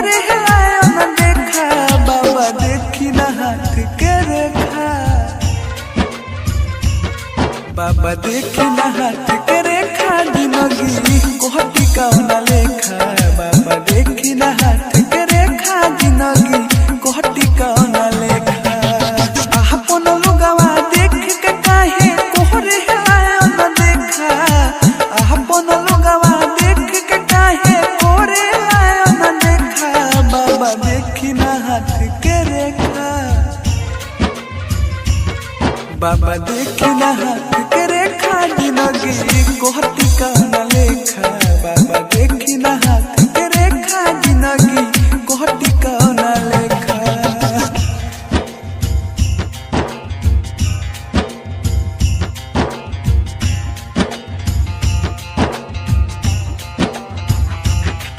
कोहरे हिलायो न देखा, बाबा देखी न हाथ के रेखा, बाबा देखी न हाथ के रेखा, जिंदगी कोहटी कौन लेखा, बाबा देखी न हाथ के रेखा, जिंदगी कोहटी कौन लेखा। अपन लोगवा देख के काहे कोहरे हिलायो न देखा, अपन लोगवा देख के काहे कोहरे हिलायो न देखा, बाबा देखी न हाथ के रेखा, बाबा देखी न हाथ के रेखा, जिंदगी कोहटी का